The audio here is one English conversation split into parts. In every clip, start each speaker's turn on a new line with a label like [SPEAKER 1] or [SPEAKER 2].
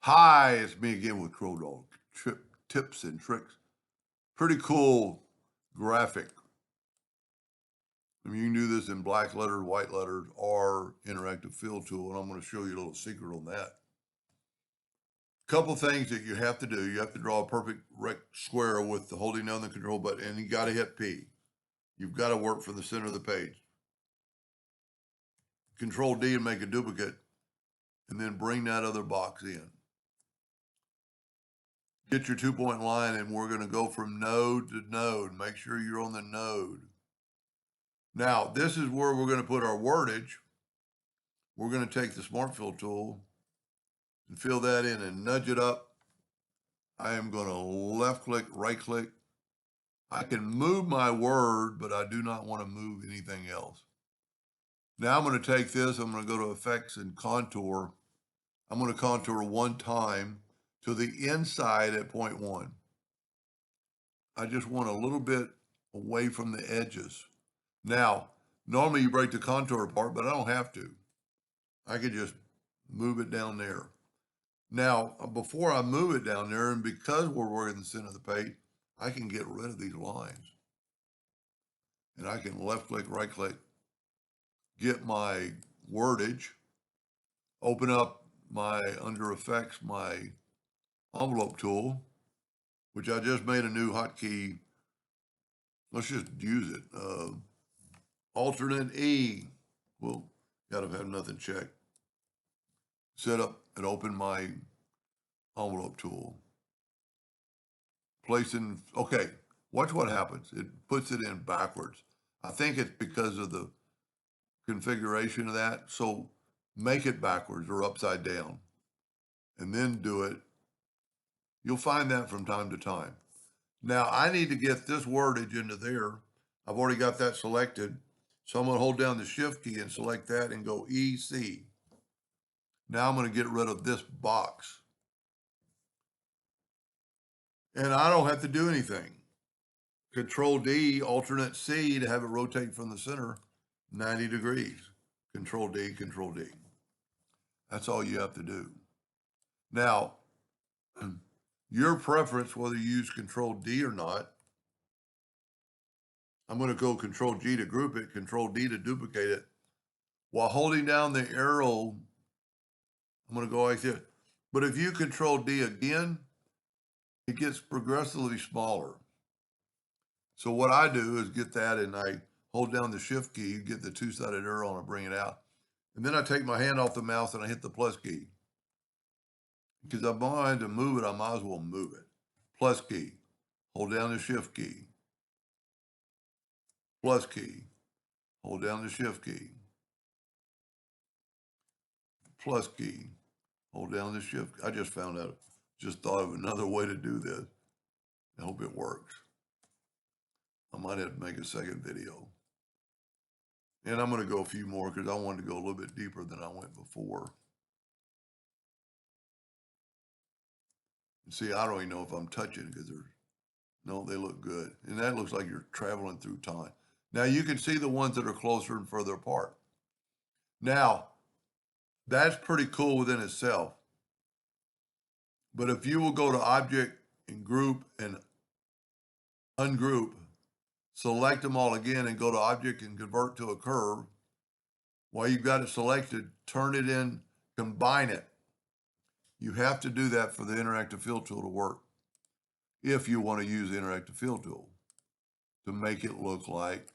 [SPEAKER 1] Hi, it's me again with Crow Dog Tips and Tricks. Pretty cool graphic. I mean, you can do this in black letters, white letters, or interactive fill tool, and I'm going to show you a little secret on that. Couple things that you have to do. You have to draw a perfect square with the holding down the control button, and you got to hit P. You've got to work from the center of the page. Control D and make a duplicate, and then bring that other box in. Get your 2-point line, and we're going to go from node to node. Make sure you're on the node. Now, this is where we're going to put our wordage. We're going to take the Smart Fill tool and fill that in and nudge it up. I am going to left click, right click. I can move my word, but I do not want to move anything else. Now I'm going to take this, I'm going to go to Effects and Contour. I'm going to contour one time to the inside at 0.1. I just want a little bit away from the edges. Now, normally you break the contour apart, but I don't have to. I could just move it down there. Now, before I move it down there, and because we're working the center of the page, I can get rid of these lines. And I can left click, right click, get my wordage, open up my, under effects, my envelope tool, which I just made a new hotkey. Let's just use it. Alternate E. Well, gotta have nothing checked. Set up and open my envelope tool. Place in, okay, watch what happens. It puts it in backwards. I think it's because of the configuration of that. So make it backwards or upside down and then do it. You'll find that from time to time. Now I need to get this wordage into there. I've already got that selected. So I'm going to hold down the shift key and select that and go EC. Now I'm going to get rid of this box. And I don't have to do anything. Control D, alternate C to have it rotate from the center 90 degrees. Control D, Control D. That's all you have to do. Now, your preference, whether you use Control D or not, I'm going to go Control G to group it, Control D to duplicate it. While holding down the arrow, I'm going to go like this. But if you Control D again, it gets progressively smaller. So what I do is get that and I hold down the shift key, get the two-sided arrow and I bring it out. And then I take my hand off the mouse and I hit the plus key. Because I'm going to move it, I might as well move it. Plus key, hold down the shift key. Plus key, hold down the shift key. Plus key, hold down the shift. I just found out, just thought of another way to do this. I hope it works. I might have to make a second video. And I'm going to go a few more because I wanted to go a little bit deeper than I went before. See, I don't even know if I'm touching because there's, no, they look good. And that looks like you're traveling through time. Now you can see the ones that are closer and further apart. Now, that's pretty cool within itself. But if you will go to Object and Group and Ungroup, select them all again and go to Object and Convert to a Curve, while you've got it selected, turn it in, combine it. You have to do that for the Interactive Fill tool to work if you want to use the Interactive Fill tool to make it look like,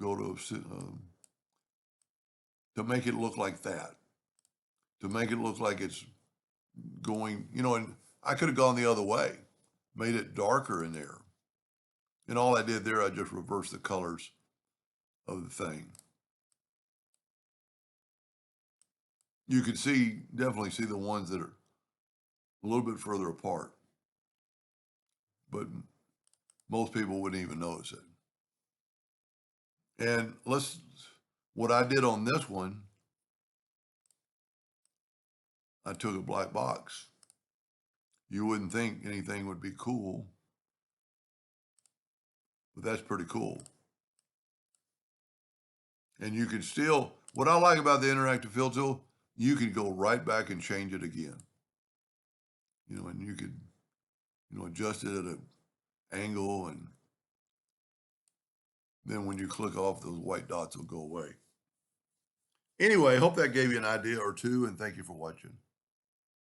[SPEAKER 1] go to make it look like that, to make it look like it's going, you know, and I could have gone the other way, made it darker in there. And all I did there, I just reversed the colors of the thing. You can see, definitely see the ones that are a little bit further apart, but most people wouldn't even notice it. And what I did on this one, I took a black box. You wouldn't think anything would be cool, but that's pretty cool. And you can still, What I like about the interactive fill tool, you can go right back and change it again. You know, and you could, you know, adjust it at an angle, and then when you click off, those white dots will go away. Anyway, hope that gave you an idea or two, and thank you for watching.